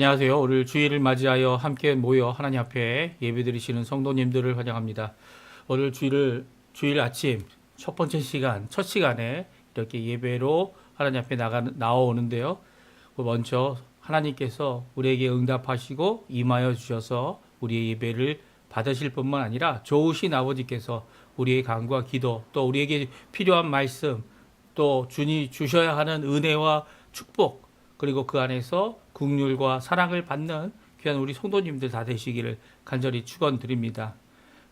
안녕하세요. 오늘 주일을 맞이하여 함께 모여 하나님 앞에 예배드리시는 성도님들을 환영합니다. 오늘 주일 아침 첫 번째 시간, 첫 시간에 이렇게 예배로 하나님 앞에 나오는데요. 먼저 하나님께서 우리에게 응답하시고 임하여 주셔서 우리의 예배를 받으실 뿐만 아니라 좋으신 아버지께서 우리의 간구와 기도, 또 우리에게 필요한 말씀, 또 주님 주셔야 하는 은혜와 축복, 그리고 그 안에서 긍휼과 사랑을 받는 귀한 우리 성도님들 다 되시기를 간절히 축원드립니다.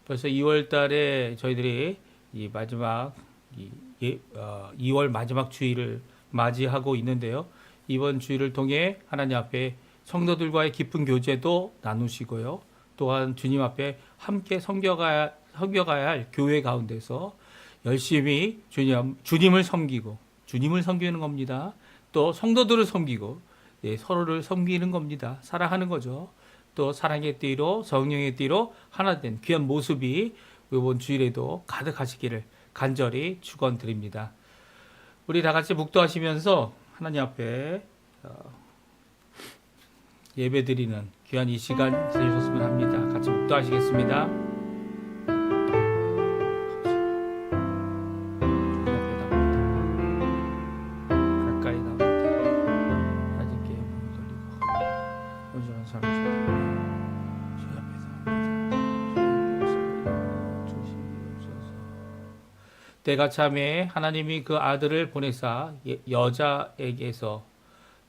벌써 2월 달에 저희들이 이 마지막 2월 마지막 주일을 맞이하고 있는데요. 이번 주일을 통해 하나님 앞에 성도들과의 깊은 교제도 나누시고요. 또한 주님 앞에 함께 섬겨가야 할 교회 가운데서 열심히 주님을 섬기는 겁니다. 또 성도들을 섬기고 서로를 섬기는 겁니다. 사랑하는 거죠. 또 사랑의 띠로 성령의 띠로 하나 된 귀한 모습이 이번 주일에도 가득하시기를 간절히 축원드립니다. 우리 다 같이 묵도하시면서 하나님 앞에 예배드리는 귀한 이 시간 되셨으면 합니다. 같이 묵도하시겠습니다. 때가 참에 하나님이 그 아들을 보내사 여자에게서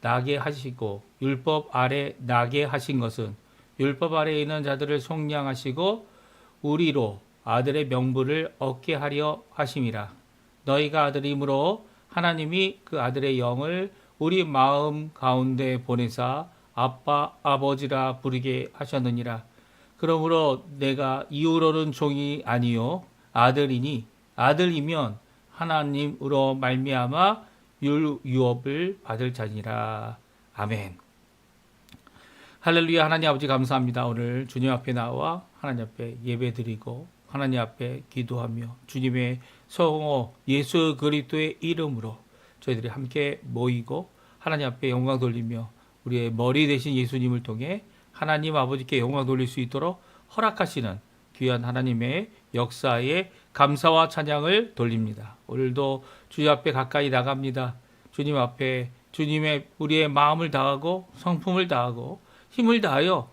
나게 하시고 율법 아래 나게 하신 것은 율법 아래에 있는 자들을 속량하시고 우리로 아들의 명분을 얻게 하려 하심이라. 너희가 아들이므로 하나님이 그 아들의 영을 우리 마음 가운데 보내사 아빠 아버지라 부르게 하셨느니라. 그러므로 내가 이후로는 종이 아니요 아들이면 하나님으로 말미암아 유업을 받을 자니라. 아멘. 할렐루야. 하나님 아버지 감사합니다. 오늘 주님 앞에 나와 하나님 앞에 예배드리고 하나님 앞에 기도하며 주님의 성호 예수 그리스도의 이름으로 저희들이 함께 모이고 하나님 앞에 영광 돌리며 우리의 머리 되신 예수님을 통해 하나님 아버지께 영광 돌릴 수 있도록 허락하시는 귀한 하나님의 역사에 감사와 찬양을 돌립니다. 오늘도 주님 앞에 가까이 나갑니다. 주님 앞에 우리의 마음을 다하고 성품을 다하고 힘을 다하여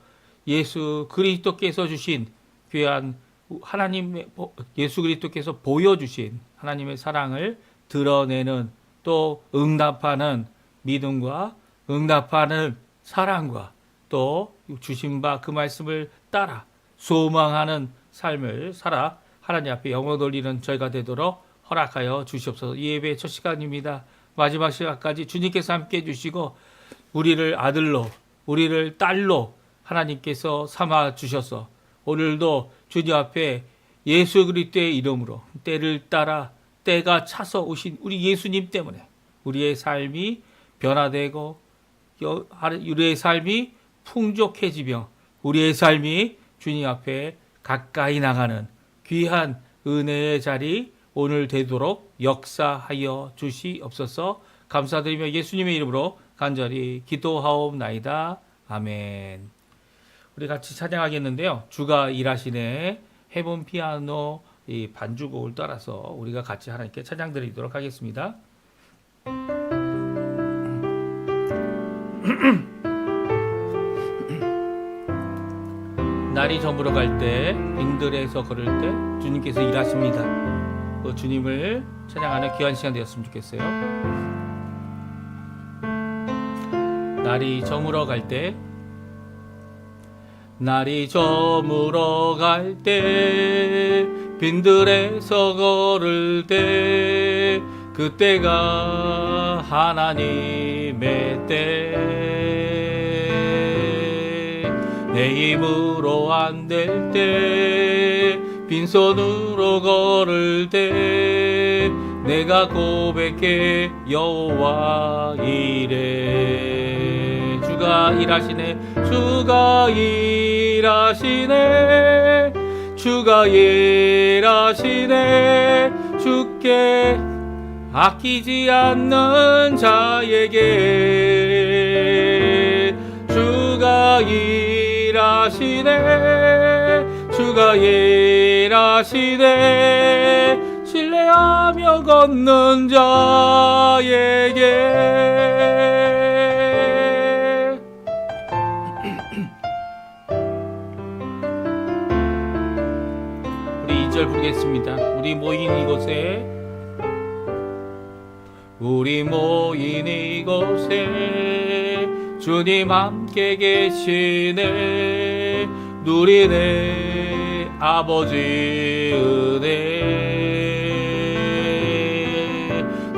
예수 그리스도께서 주신 귀한 하나님의 예수 그리스도께서 보여주신 하나님의 사랑을 드러내는 또 응답하는 믿음과 응답하는 사랑과 또 주신 바 그 말씀을 따라 소망하는 삶을 살아 하나님 앞에 영광 돌리는 저희가 되도록 허락하여 주시옵소서. 예배의 첫 시간입니다. 마지막 시간까지 주님께서 함께 해주시고 우리를 아들로 우리를 딸로 하나님께서 삼아 주셔서 오늘도 주님 앞에 예수 그리스도의 이름으로 때를 따라 때가 차서 오신 우리 예수님 때문에 우리의 삶이 변화되고 우리의 삶이 풍족해지며 우리의 삶이 주님 앞에 가까이 나가는 귀한 은혜의 자리 오늘 되도록 역사하여 주시옵소서. 감사드리며 예수님의 이름으로 간절히 기도하옵나이다. 아멘. 우리 같이 찬양하겠는데요. 주가 일하시네 해본 피아노 이 반주곡을 따라서 우리가 같이 하나님께 찬양 드리도록 하겠습니다. 날이 저물어 갈 때 빙들에서 걸을 때 주님께서 일하십니다. 그 주님을 찬양하는 귀한 시간 되었으면 좋겠어요. 날이 저물어 갈 때 빈들에서 걸을 때 그때가 하나님의 때 내 힘으로 안 될 때 빈손으로 걸을 때 내가 고백해 여호와 이래. 주가 일하시네 주께 아끼지 않는 자에게 주가 주가 일하시네 주가 일하시네 신뢰하며 걷는 자에게 우리 2절 부르겠습니다. 우리 모인 이곳에 주님 함께 계시네 누리네 아버지 은혜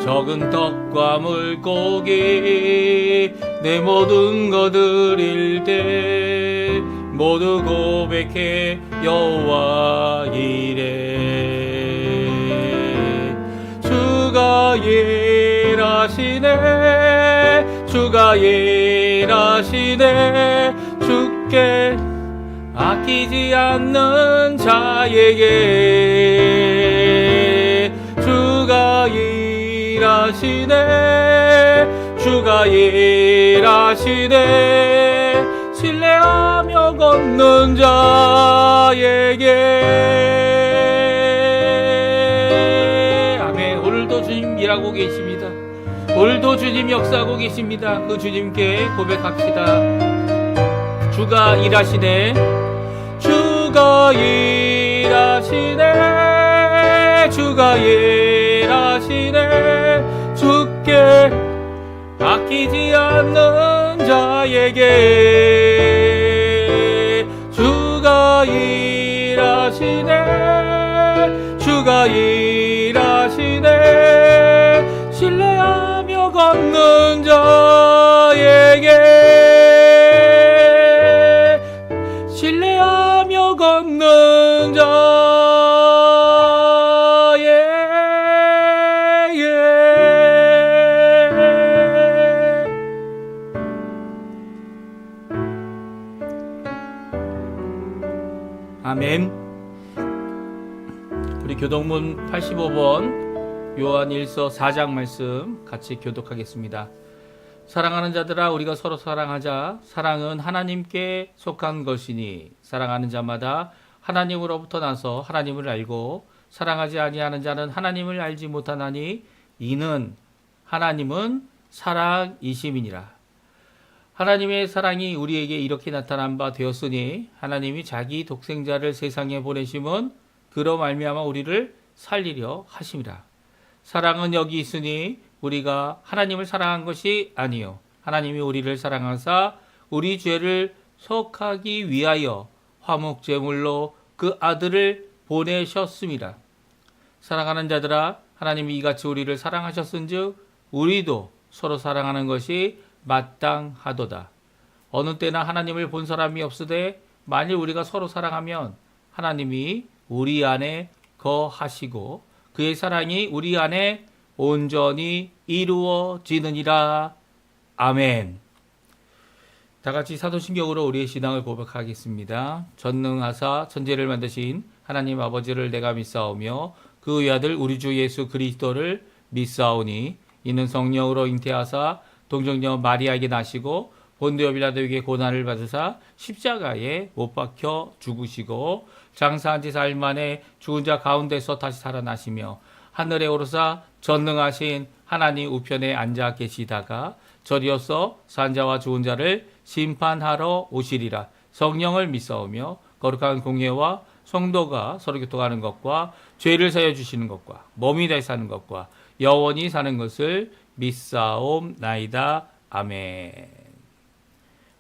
적은 떡과 물고기 내 모든 것 드릴 때 모두 고백해 여호와 이래 주가 일하시네 주가 일하시네 주께 아끼지 않는 자에게 주가 일하시네 주가 일하시네 신뢰하며 걷는 자에게 아멘. 오늘도 주님 일하고 계십니다. 오늘도 주님 역사하고 계십니다. 그 주님께 고백합시다. 주가 일하시네 주가 일하시네 주가 일하시네 주께 아끼지 않는 자에게 주가 일하시네 주가 일하시네 신뢰하며 걷는 자에게 신뢰하며 걷는 아멘. 우리 교독문 85번 요한일서 4장 말씀 같이 교독하겠습니다. 사랑하는 자들아 우리가 서로 사랑하자. 사랑은 하나님께 속한 것이니 사랑하는 자마다 하나님으로부터 나서 하나님을 알고 사랑하지 아니하는 자는 하나님을 알지 못하나니 이는 하나님은 사랑이심이니라. 하나님의 사랑이 우리에게 이렇게 나타난 바 되었으니 하나님이 자기 독생자를 세상에 보내심은 그로 말미암아 우리를 살리려 하심이라. 사랑은 여기 있으니 우리가 하나님을 사랑한 것이 아니요 하나님이 우리를 사랑하사 우리 죄를 속하기 위하여 화목제물로 그 아들을 보내셨습니다. 사랑하는 자들아 하나님이 이같이 우리를 사랑하셨은즉 우리도 서로 사랑하는 것이 마땅하도다. 어느 때나 하나님을 본 사람이 없으되 만일 우리가 서로 사랑하면 하나님이 우리 안에 거하시고 그의 사랑이 우리 안에 온전히 이루어지느니라. 아멘. 다같이 사도신경으로 우리의 신앙을 고백하겠습니다. 전능하사 천지를 만드신 하나님 아버지를 내가 믿사오며 그 외아들 우리 주 예수 그리스도를 믿사오니 이는 성령으로 잉태하사 동정녀 마리아에게 나시고 본디오 빌라도에게 고난을 받으사 십자가에 못 박혀 죽으시고 장사한 지 4일 만에 죽은 자 가운데서 다시 살아나시며 하늘에 오르사 전능하신 하나님 우편에 앉아 계시다가 저리어서 산자와 죽은 자를 심판하러 오시리라. 성령을 믿사오며 거룩한 공예와 성도가 서로 교통하는 것과 죄를 사여 주시는 것과 몸이 다시 사는 것과 영원히 사는 것을 믿사옵나이다. 아멘.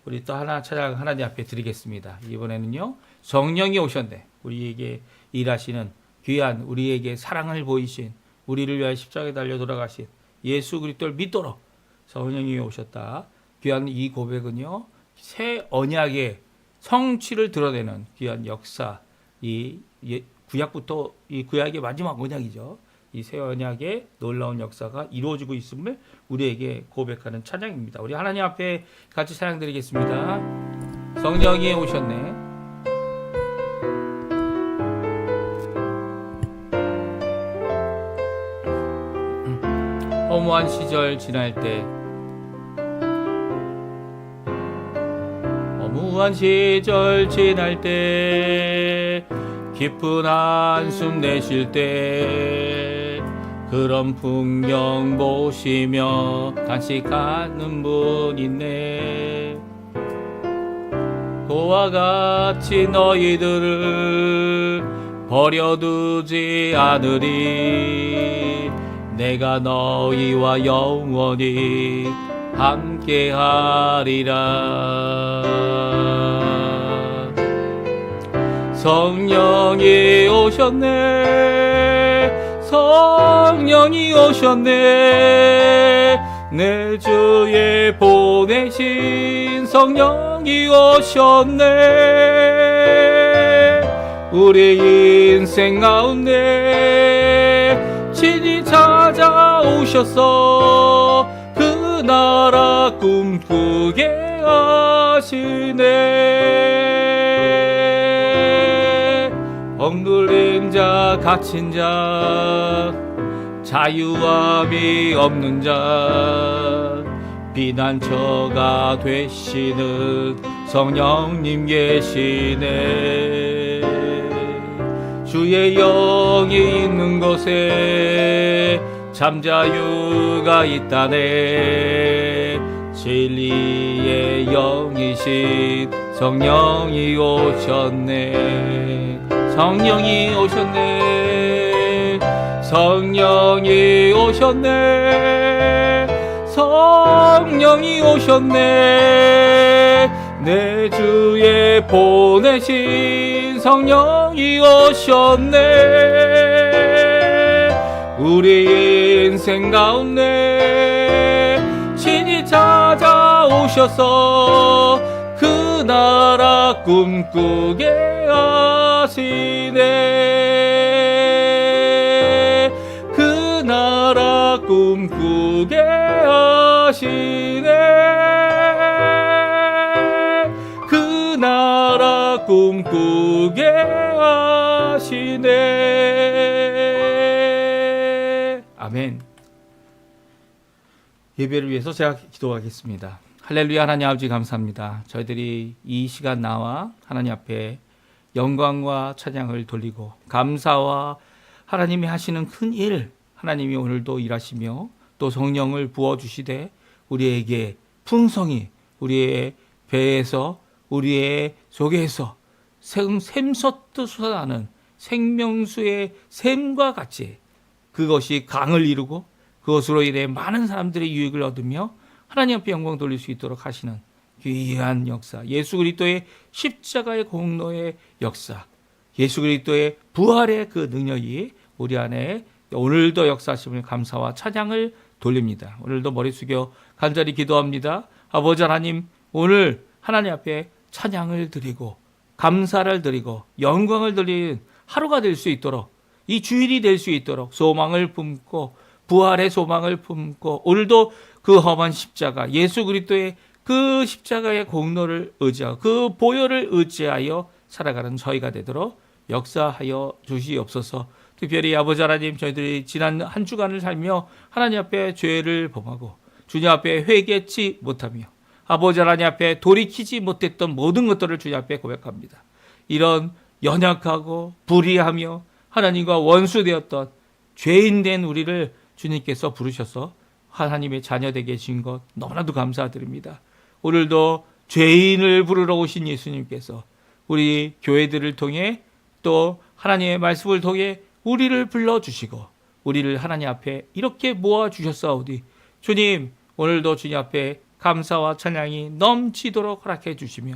우리 또 하나 찬양 하나님 앞에 드리겠습니다. 이번에는요 성령이 오셨네. 우리에게 일하시는 귀한 우리에게 사랑을 보이신 우리를 위하여 십자가에 달려 돌아가신 예수 그리스도를 믿도록 성령이 오셨다. 귀한 이 고백은요 새 언약의 성취를 드러내는 귀한 역사. 이 구약부터 이 구약의 마지막 언약이죠. 이 새 언약의 놀라운 역사가 이루어지고 있음을 우리에게 고백하는 찬양입니다. 우리 하나님 앞에 같이 찬양드리겠습니다. 성령이 오셨네. 허무한 시절 지날 때 흉한 시절 지날 때 깊은 한숨 내쉴 때 그런 풍경 보시며 간식하는 분 있네. 그와 같이 너희들을 버려두지 않으리. 내가 너희와 영원히 함께하리라. 성령이 오셨네. 성령이 오셨네. 내 주에 보내신 성령이 오셨네. 우리 인생 가운데 친히 찾아오셔서 그 나라 꿈꾸게 하시네. 억눌린 자 갇힌 자 자유함이 없는 자 비난처가 되시는 성령님 계시네. 주의 영이 있는 곳에 잠자유가 있다네. 진리의 영이신 성령이 오셨네. 성령이 오셨네. 성령이 오셨네. 성령이 오셨네. 내 주에 보내신 성령이 오셨네. 우리 인생 가운데 친히 찾아오셔서 그 나라 꿈꾸게 하시네. 그 나라 꿈꾸게 하시네. 그 나라 꿈꾸게 하시네. 아멘. 예배를 위해서 제가 기도하겠습니다. 할렐루야. 하나님 아버지 감사합니다. 저희들이 이 시간 나와 하나님 앞에 영광과 찬양을 돌리고 감사와 하나님이 하시는 큰 일, 하나님이 오늘도 일하시며 또 성령을 부어주시되 우리에게 풍성히 우리의 배에서 우리의 속에서 샘솟듯 솟아나는 생명수의 샘과 같이 그것이 강을 이루고 그것으로 인해 많은 사람들의 유익을 얻으며 하나님 앞에 영광 돌릴 수 있도록 하시는 귀한 역사, 예수 그리스도의 십자가의 공로의 역사, 예수 그리스도의 부활의 그 능력이 우리 안에 오늘도 역사하심을 감사와 찬양을 돌립니다. 오늘도 머리 숙여 간절히 기도합니다. 아버지 하나님, 오늘 하나님 앞에 찬양을 드리고 감사를 드리고 영광을 드리는 하루가 될 수 있도록, 이 주일이 될 수 있도록 소망을 품고 부활의 소망을 품고 오늘도 그 험한 십자가, 예수 그리스도의 그 십자가의 공로를 의지하고 그 보혈을 의지하여 살아가는 저희가 되도록 역사하여 주시옵소서. 특별히 아버지 하나님, 저희들이 지난 한 주간을 살며 하나님 앞에 죄를 범하고 주님 앞에 회개치 못하며 아버지 하나님 앞에 돌이키지 못했던 모든 것들을 주님 앞에 고백합니다. 이런 연약하고 불의하며 하나님과 원수되었던 죄인된 우리를 주님께서 부르셔서 하나님의 자녀되게 하신 것 너무나도 감사드립니다. 오늘도 죄인을 부르러 오신 예수님께서 우리 교회들을 통해 또 하나님의 말씀을 통해 우리를 불러주시고 우리를 하나님 앞에 이렇게 모아주셨사오니 주님, 오늘도 주님 앞에 감사와 찬양이 넘치도록 허락해 주시며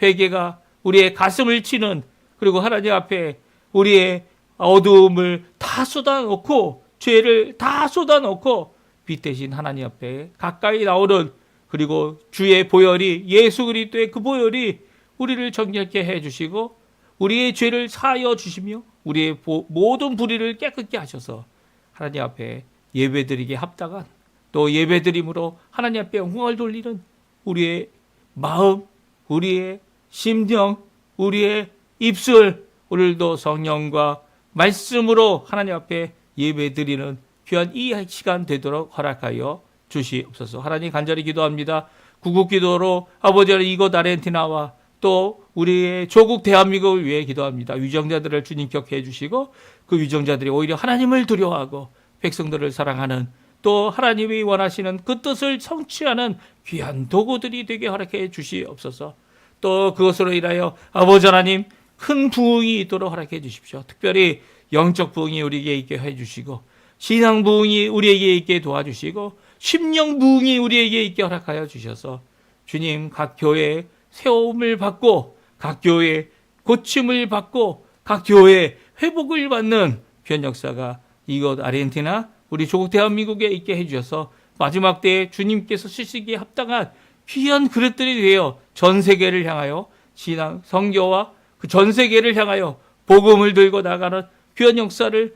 회개가 우리의 가슴을 치는, 그리고 하나님 앞에 우리의 어두움을 다 쏟아놓고 죄를 다 쏟아놓고 빛 대신 하나님 앞에 가까이 나오는, 그리고 주의 보혈이, 예수 그리스도의 그 보혈이 우리를 정결케 해주시고 우리의 죄를 사하여 주시며 우리의 모든 불의를 깨끗게 하셔서 하나님 앞에 예배드리기에 합당한, 또 예배드림으로 하나님 앞에 영광을 돌리는 우리의 마음, 우리의 심령, 우리의 입술, 오늘도 성령과 말씀으로 하나님 앞에 예배드리는 귀한 이 시간 되도록 허락하여 주시옵소서. 하나님 간절히 기도합니다. 구국기도로 아버지 이곳 아르헨티나와 또 우리의 조국 대한민국을 위해 기도합니다. 위정자들을 주님 격해 주시고 그 위정자들이 오히려 하나님을 두려워하고 백성들을 사랑하는 또 하나님이 원하시는 그 뜻을 성취하는 귀한 도구들이 되게 허락해 주시옵소서. 또 그것으로 인하여 아버지 하나님 큰 부흥이 있도록 허락해 주십시오. 특별히 영적 부흥이 우리에게 있게 해주시고 신앙 부흥이 우리에게 있게 도와주시고 심령 부흥이 우리에게 있게 허락하여 주셔서 주님 각 교회에 세움을 받고 각 교회에 고침을 받고 각 교회에 회복을 받는 귀한 역사가 이곳 아르헨티나 우리 조국 대한민국에 있게 해주셔서 마지막 때에 주님께서 쓰시기에 합당한 귀한 그릇들이 되어 전 세계를 향하여 신앙 선교와 그 전 세계를 향하여 복음을 들고 나가는 귀한 역사를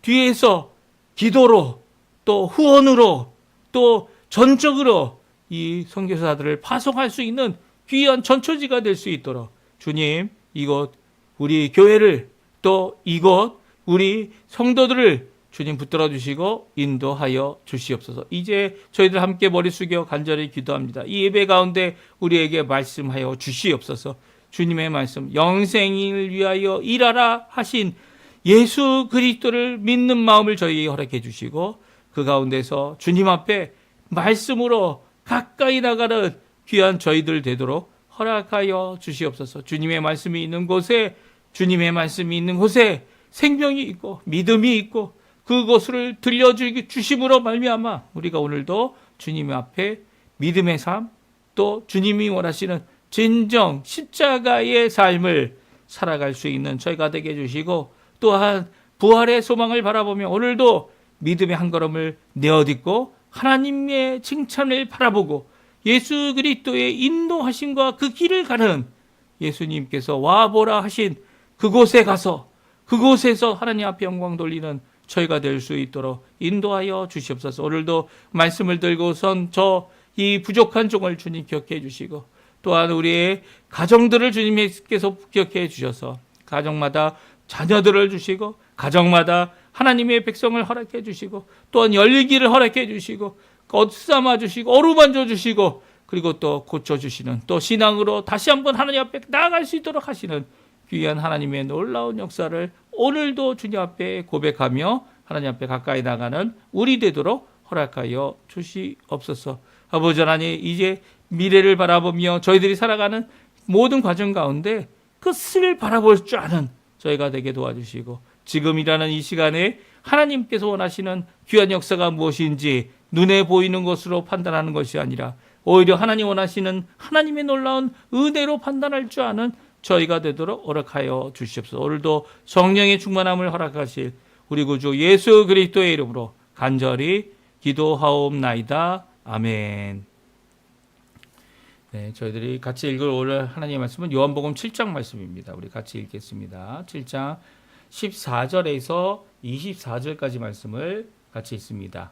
뒤에서 기도로 또 후원으로 또 전적으로 이 선교사들을 파송할 수 있는 귀한 전초지가 될 수 있도록 주님 이곳 우리 교회를 또 이곳 우리 성도들을 주님 붙들어 주시고 인도하여 주시옵소서. 이제 저희들 함께 머리 숙여 간절히 기도합니다. 이 예배 가운데 우리에게 말씀하여 주시옵소서. 주님의 말씀 영생을 위하여 일하라 하신 예수 그리스도를 믿는 마음을 저희에게 허락해 주시고 그 가운데서 주님 앞에 말씀으로 가까이 나가는 귀한 저희들 되도록 허락하여 주시옵소서. 주님의 말씀이 있는 곳에 주님의 말씀이 있는 곳에 생명이 있고 믿음이 있고 그것을 들려주심으로 말미암아 우리가 오늘도 주님 앞에 믿음의 삶 또 주님이 원하시는 진정 십자가의 삶을 살아갈 수 있는 저희가 되게 해주시고 또한 부활의 소망을 바라보며 오늘도 믿음의 한 걸음을 내어딛고 하나님의 칭찬을 바라보고 예수 그리스도의 인도하심과 그 길을 가는 예수님께서 와보라 하신 그곳에 가서 그곳에서 하나님 앞에 영광 돌리는 저희가 될 수 있도록 인도하여 주시옵소서. 오늘도 말씀을 들고선 이 부족한 종을 주님 기억해 주시고 또한 우리의 가정들을 주님께서 기억해 주셔서 가정마다 자녀들을 주시고 가정마다 하나님의 백성을 허락해 주시고 또한 열리기를 허락해 주시고 얻삼아 주시고 어루만져 주시고 그리고 또 고쳐주시는 또 신앙으로 다시 한번 하나님 앞에 나아갈 수 있도록 하시는 귀한 하나님의 놀라운 역사를 오늘도 주님 앞에 고백하며 하나님 앞에 가까이 나가는 우리 되도록 허락하여 주시옵소서. 아버지 하나님 이제 미래를 바라보며 저희들이 살아가는 모든 과정 가운데 끝을 바라볼 줄 아는 저희가 되게 도와주시고 지금이라는 이 시간에 하나님께서 원하시는 귀한 역사가 무엇인지 눈에 보이는 것으로 판단하는 것이 아니라 오히려 하나님 원하시는 하나님의 놀라운 은혜로 판단할 줄 아는 저희가 되도록 허락하여 주시옵소서. 오늘도 성령의 충만함을 허락하실 우리 구주 예수 그리스도의 이름으로 간절히 기도하옵나이다. 아멘. 네, 저희들이 같이 읽을 오늘 하나님의 말씀은 요한복음 7장 말씀입니다. 우리 같이 읽겠습니다. 7장 14절에서 24절까지 말씀을 같이 읽습니다.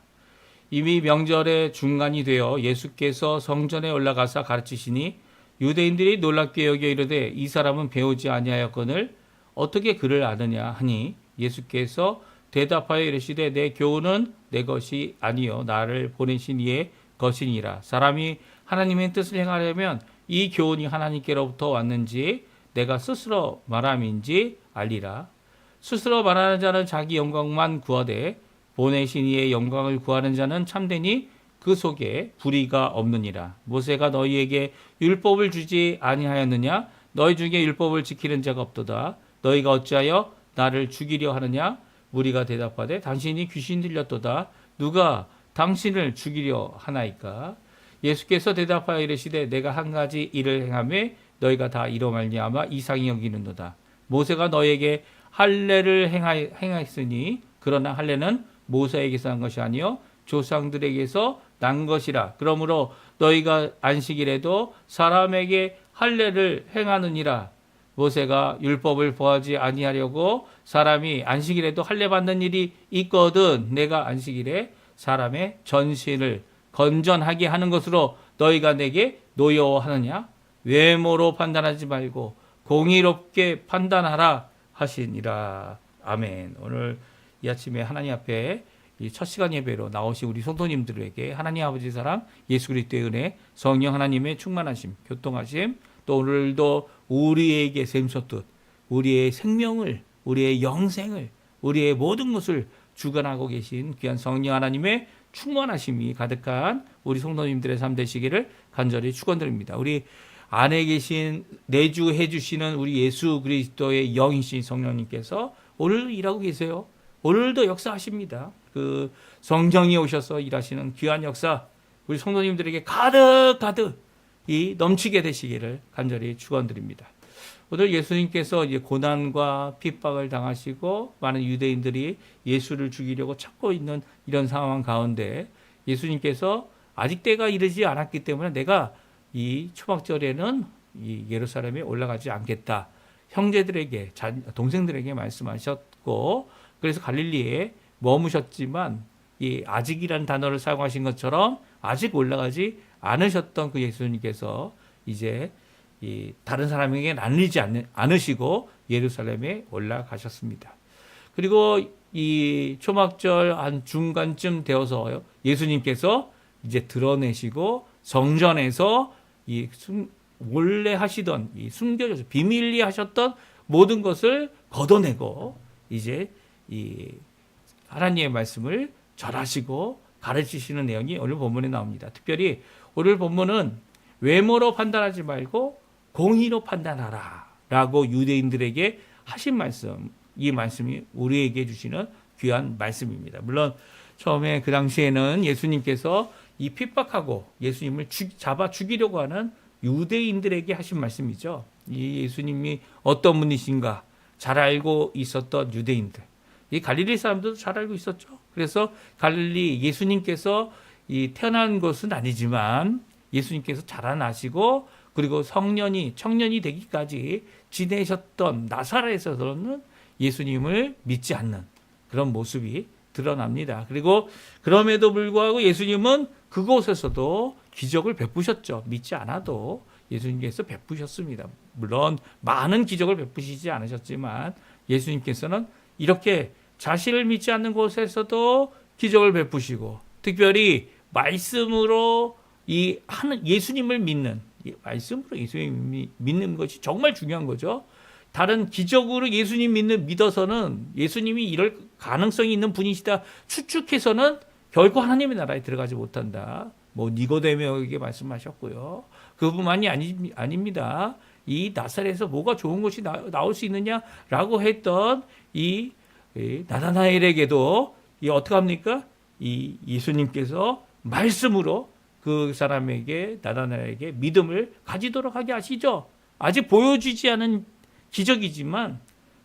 이미 명절의 중간이 되어 예수께서 성전에 올라가사 가르치시니 유대인들이 놀랍게 여겨 이르되 이 사람은 배우지 아니하였거늘 어떻게 그를 아느냐 하니 예수께서 대답하여 이르시되 내 교훈은 내 것이 아니요 나를 보내신 이의 것이니라. 사람이 하나님의 뜻을 행하려면 이 교훈이 하나님께로부터 왔는지 내가 스스로 말함인지 알리라. 스스로 말하는 자는 자기 영광만 구하되 보내신 이의 영광을 구하는 자는 참되니 그 속에 불의가 없느니라. 모세가 너희에게 율법을 주지 아니하였느냐? 너희 중에 율법을 지키는 자가 없도다. 너희가 어찌하여 나를 죽이려 하느냐? 무리가 대답하되 당신이 귀신 들렸도다. 누가 당신을 죽이려 하나이까? 예수께서 대답하여 이르시되 내가 한 가지 일을 행하매 너희가 다 이로 말미암아 이상히 여기는도다. 모세가 너희에게 할례를 행하였으니 그러나 할례는 모세에게서 난 것이 아니요 조상들에게서 난 것이라. 그러므로 너희가 안식일에도 사람에게 할례를 행하느니라. 모세가 율법을 보하지 아니하려고 사람이 안식일에도 할례 받는 일이 있거든 내가 안식일에 사람의 전신을 건전하게 하는 것으로 너희가 내게 노여워하느냐? 외모로 판단하지 말고 공의롭게 판단하라 하시니라. 아멘. 오늘 이 아침에 하나님 앞에 이 첫 시간 예배로 나오신 우리 성도님들에게 하나님 아버지 사랑, 예수 그리스도의 은혜, 성령 하나님의 충만하심, 교통하심, 또 오늘도 우리에게 샘솟듯 우리의 생명을, 우리의 영생을, 우리의 모든 것을 주관하고 계신 귀한 성령 하나님의 충만하심이 가득한 우리 성도님들의 삶 되시기를 간절히 축원드립니다. 우리 안에 계신 내주해 주시는 우리 예수 그리스도의 영이신 성령님께서 오늘 일하고 계세요. 오늘도 역사하십니다. 그 성령이 오셔서 일하시는 귀한 역사 우리 성도님들에게 가득 이 넘치게 되시기를 간절히 축원드립니다. 오늘 예수님께서 이제 고난과 핍박을 당하시고 많은 유대인들이 예수를 죽이려고 찾고 있는 이런 상황 가운데 예수님께서 아직 때가 이르지 않았기 때문에 내가 이 초막절에는 이 예루살렘에 올라가지 않겠다. 형제들에게, 동생들에게 말씀하셨고, 그래서 갈릴리에 머무셨지만 이 아직이라는 단어를 사용하신 것처럼 아직 올라가지 않으셨던 그 예수님께서 이제 이 다른 사람에게 나누지 않으시고 예루살렘에 올라가셨습니다. 그리고 이 초막절 한 중간쯤 되어서 예수님께서 이제 드러내시고 성전에서 이 원래 하시던 이 숨겨져서 비밀리 하셨던 모든 것을 걷어내고 이제 이 하나님의 말씀을 절하시고 가르치시는 내용이 오늘 본문에 나옵니다. 특별히 오늘 본문은 외모로 판단하지 말고 공의로 판단하라 라고 유대인들에게 하신 말씀, 이 말씀이 우리에게 주시는 귀한 말씀입니다. 물론 처음에 그 당시에는 예수님께서 이 핍박하고 예수님을 잡아 죽이려고 하는 유대인들에게 하신 말씀이죠. 이 예수님이 어떤 분이신가 잘 알고 있었던 유대인들, 이 갈릴리 사람들도 잘 알고 있었죠. 그래서 갈릴리 예수님께서 이 태어난 것은 아니지만 예수님께서 자라나시고 그리고 청년이 되기까지 지내셨던 나사렛에서는 예수님을 믿지 않는 그런 모습이 드러납니다. 그리고 그럼에도 불구하고 예수님은 그곳에서도 기적을 베푸셨죠. 믿지 않아도 예수님께서 베푸셨습니다. 물론 많은 기적을 베푸시지 않으셨지만 예수님께서는 이렇게 자신을 믿지 않는 곳에서도 기적을 베푸시고 특별히 말씀으로 예수님을 믿는 말씀으로 예수님을 믿는 것이 정말 중요한 거죠. 다른 기적으로 예수님 믿어서는 예수님이 이럴 가능성이 있는 분이시다 추측해서는 결코 하나님의 나라에 들어가지 못한다. 뭐 니고데모에게 말씀하셨고요. 그뿐만이 아닙니다. 이 나사렛에서 뭐가 좋은 것이 나올 수 있느냐라고 했던 이 나다나엘에게도 어떻게 합니까? 이 예수님께서 말씀으로 그 사람에게 나다나엘에게 믿음을 가지도록 하게 하시죠. 아직 보여지지 않은 기적이지만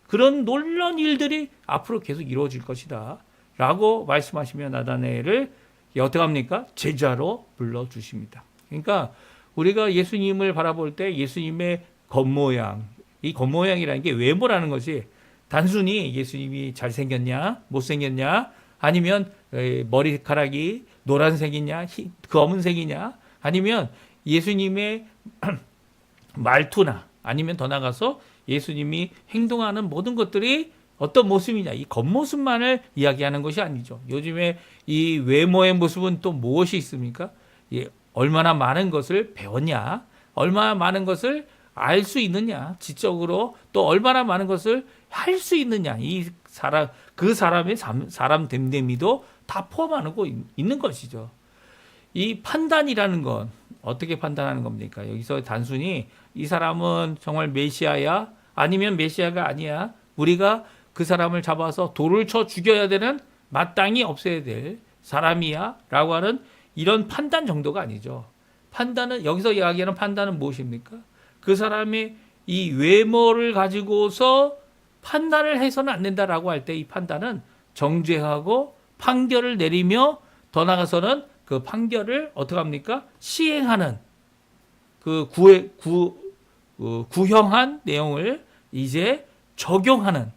그런 놀라운 일들이 앞으로 계속 이루어질 것이다 라고 말씀하시며 나다나엘을 어떻게 합니까? 제자로 불러주십니다. 그러니까 우리가 예수님을 바라볼 때 예수님의 겉모양, 이 겉모양이라는 게 외모라는 것이 단순히 예수님이 잘생겼냐 못생겼냐 아니면 머리카락이 노란색이냐 검은색이냐 아니면 예수님의 말투나 아니면 더 나가서 예수님이 행동하는 모든 것들이 어떤 모습이냐 이 겉모습만을 이야기하는 것이 아니죠. 요즘에 이 외모의 모습은 또 무엇이 있습니까? 얼마나 많은 것을 배웠냐 얼마나 많은 것을 알 수 있느냐 지적으로 또 얼마나 많은 것을 할 수 있느냐 그 사람의 사람 됨됨이도 다 포함하고 있는 것이죠. 이 판단이라는 건 어떻게 판단하는 겁니까? 여기서 단순히 이 사람은 정말 메시아야 아니면 메시아가 아니야 우리가 그 사람을 잡아서 돌을 쳐 죽여야 되는 마땅히 없애야 될 사람이야 라고 하는 이런 판단 정도가 아니죠. 판단은 여기서 이야기하는 판단은 무엇입니까? 그 사람의 이 외모를 가지고서 판단을 해서는 안 된다라고 할 때 이 판단은 정죄하고 판결을 내리며 더 나아가서는 그 판결을 어떻게 합니까? 시행하는 그 구형한 내용을 이제 적용하는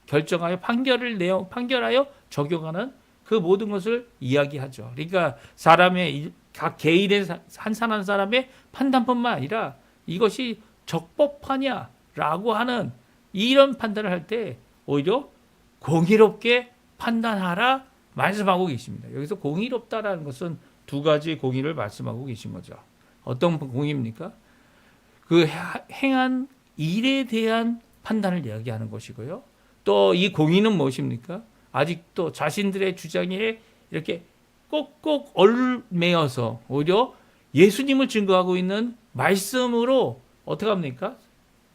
결정하여 판결하여 적용하는 그 모든 것을 이야기하죠. 그러니까 사람의 각 개인의 한 사람의 판단뿐만 아니라 이것이 적법하냐라고 하는 이런 판단을 할 때 오히려 공의롭게 판단하라 말씀하고 계십니다. 여기서 공의롭다라는 것은 두 가지 공의를 말씀하고 계신 거죠. 어떤 공의입니까? 그 행한 일에 대한 판단을 이야기하는 것이고요. 또 이 공의는 무엇입니까? 아직도 자신들의 주장에 이렇게 꼭꼭 얽매여서 오히려 예수님을 증거하고 있는 말씀으로 어떻게 합니까?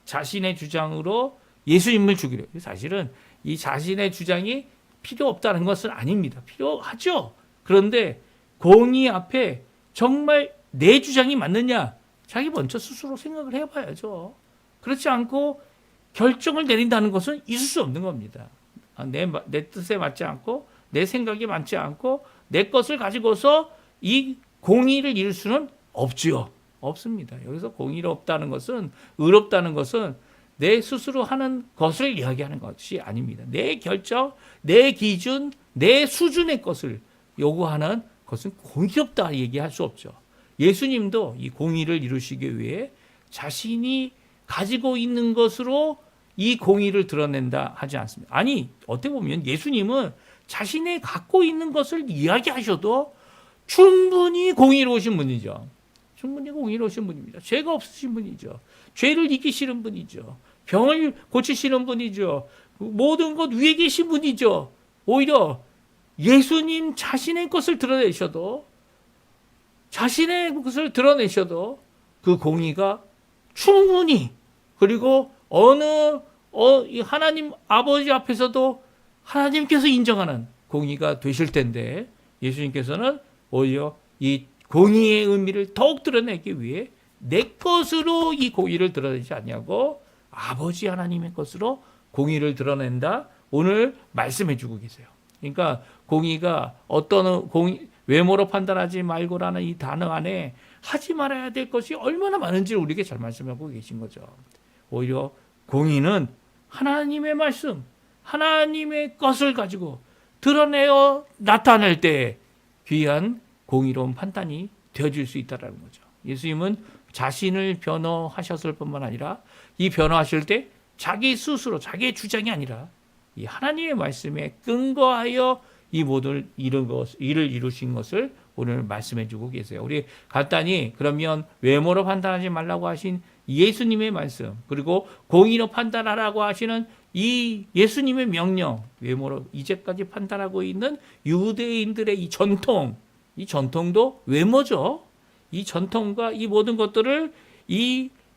자신의 주장으로 예수님을 죽이려. 사실은 이 자신의 주장이 필요 없다는 것은 아닙니다. 필요하죠. 그런데 공의 앞에 정말 내 주장이 맞느냐? 자기 먼저 스스로 생각을 해봐야죠. 그렇지 않고 결정을 내린다는 것은 있을 수 없는 겁니다. 내 뜻에 맞지 않고 내 생각에 맞지 않고 내 것을 가지고서 이 공의를 이룰 수는 없지요. 없습니다. 여기서 공의롭다는 것은 의롭다는 것은 내 스스로 하는 것을 이야기하는 것이 아닙니다. 내 결정, 내 기준, 내 수준의 것을 요구하는 것은 공의롭다 얘기할 수 없죠. 예수님도 이 공의를 이루시기 위해 자신이 가지고 있는 것으로 이 공의를 드러낸다 하지 않습니다. 아니, 어떻게 보면 예수님은 자신의 갖고 있는 것을 이야기하셔도 충분히 공의로우신 분이죠. 충분히 공의로우신 분입니다. 죄가 없으신 분이죠. 죄를 이기시는 분이죠. 병을 고치시는 분이죠. 모든 것 위에 계신 분이죠. 오히려 예수님 자신의 것을 드러내셔도 그 공의가 충분히 그리고 하나님 아버지 앞에서도 하나님께서 인정하는 공의가 되실 텐데 예수님께서는 오히려 이 공의의 의미를 더욱 드러내기 위해 내 것으로 이 공의를 드러내지 않냐고 아버지 하나님의 것으로 공의를 드러낸다. 오늘 말씀해 주고 계세요. 그러니까 공의가 외모로 판단하지 말고라는 이 단어 안에 하지 말아야 될 것이 얼마나 많은지를 우리에게 잘 말씀하고 계신 거죠. 오히려 공의는 하나님의 말씀, 하나님의 것을 가지고 드러내어 나타낼 때 귀한 공의로운 판단이 되어질 수 있다는 거죠. 예수님은 자신을 변호하셨을 뿐만 아니라 이 변호하실 때 자기 스스로 자기의 주장이 아니라 이 하나님의 말씀에 근거하여 이 모든 일을 이루신 것을 오늘 말씀해 주고 계세요. 우리 간단히 그러면 외모로 판단하지 말라고 하신 예수님의 말씀 그리고 공의로 판단하라고 하시는 이 예수님의 명령 외모로 이제까지 판단하고 있는 유대인들의 이 전통도 외모죠. 이 전통과 이 모든 것들을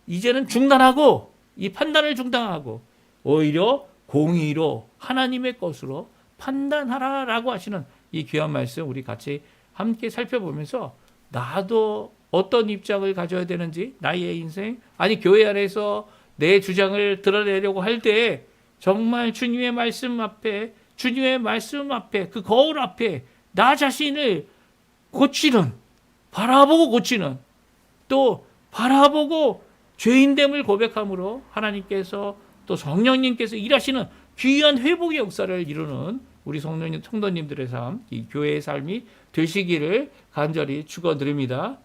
이제는 중단하고 이 판단을 중단하고 오히려 공의로 하나님의 것으로 판단하라라고 하시는 이 귀한 말씀 우리 같이 함께 살펴보면서 나도 어떤 입장을 가져야 되는지 나의 인생 아니 교회 안에서 내 주장을 드러내려고 할 때 정말 주님의 말씀 앞에 그 거울 앞에 나 자신을 바라보고 고치는 또 바라보고 죄인됨을 고백함으로 하나님께서 또 성령님께서 일하시는 귀한 회복의 역사를 이루는 우리 성도님들의 삶, 이 교회의 삶이 되시기를 간절히 축원드립니다.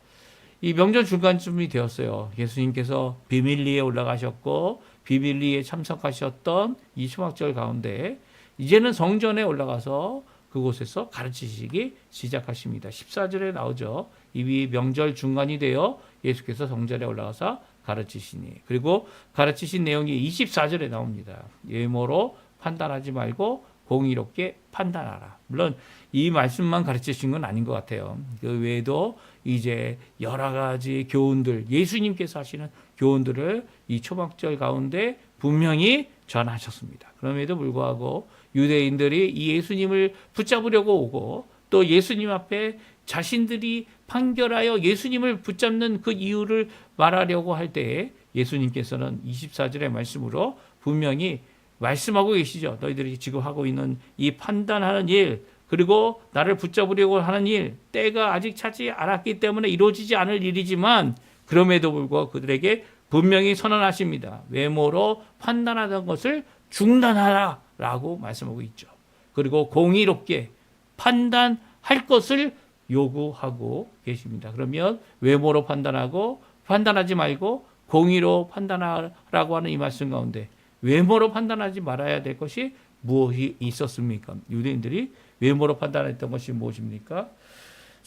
이 명절 중간쯤이 되었어요. 예수님께서 비밀리에 올라가셨고 비밀리에 참석하셨던 이 초막절 가운데 이제는 성전에 올라가서 그곳에서 가르치시기 시작하십니다. 14절에 나오죠. 이 명절 중간이 되어 예수께서 성전에 올라가서 가르치시니 그리고 가르치신 내용이 24절에 나옵니다. 외모로 판단하지 말고 공의롭게 판단하라. 물론 이 말씀만 가르치신 건 아닌 것 같아요. 그 외에도 이제 여러 가지 교훈들, 예수님께서 하시는 교훈들을 이 초막절 가운데 분명히 전하셨습니다. 그럼에도 불구하고 유대인들이 이 예수님을 붙잡으려고 오고 또 예수님 앞에 자신들이 판결하여 예수님을 붙잡는 그 이유를 말하려고 할 때에 예수님께서는 24절의 말씀으로 분명히 말씀하고 계시죠. 너희들이 지금 하고 있는 이 판단하는 일 그리고 나를 붙잡으려고 하는 일 때가 아직 차지 않았기 때문에 이루어지지 않을 일이지만 그럼에도 불구하고 그들에게 분명히 선언하십니다. 외모로 판단하던 것을 중단하라 라고 말씀하고 있죠. 그리고 공의롭게 판단할 것을 요구하고 계십니다. 그러면 외모로 판단하고 판단하지 말고 공의로 판단하라고 하는 이 말씀 가운데 외모로 판단하지 말아야 될 것이 무엇이 있었습니까? 유대인들이 외모로 판단했던 것이 무엇입니까?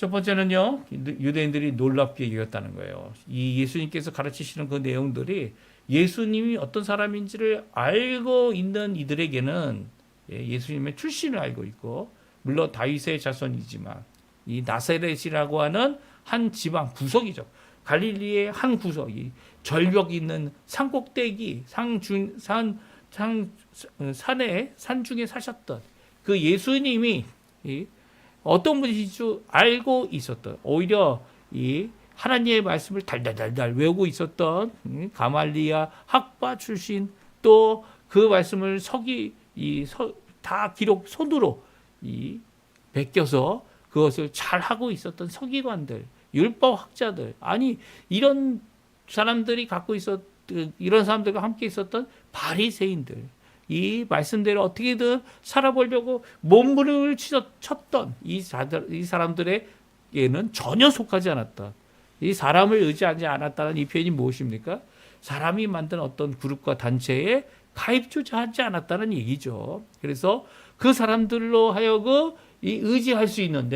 첫 번째는요, 유대인들이 놀랍게 여겼다는 거예요. 이 예수님께서 가르치시는 그 내용들이 예수님이 어떤 사람인지를 알고 있는 이들에게는 예수님의 출신을 알고 있고, 물론 다윗의 자손이지만 이 나사렛이라고 하는 한 지방 구석이죠. 갈릴리의 한 구석이 절벽이 있는 산꼭대기, 산 중에 사셨던 그 예수님이 어떤 분이신 줄 알고 있었던, 오히려 이 하나님의 말씀을 달달달달 외우고 있었던 가말리아 학파 출신, 또 그 말씀을 다 기록 손으로 베껴서 그것을 잘 하고 있었던 서기관들, 율법 학자들, 아니 이런 사람들과 함께 있었던 바리새인들, 이 말씀대로 어떻게든 살아보려고 몸부림을 쳤던 이 사람들에게는 전혀 속하지 않았다. 이 사람을 의지하지 않았다는 이 표현이 무엇입니까? 사람이 만든 어떤 그룹과 단체에 가입조차 하지 않았다는 얘기죠. 그래서 그 사람들로 하여금 이 의지할 수 있는,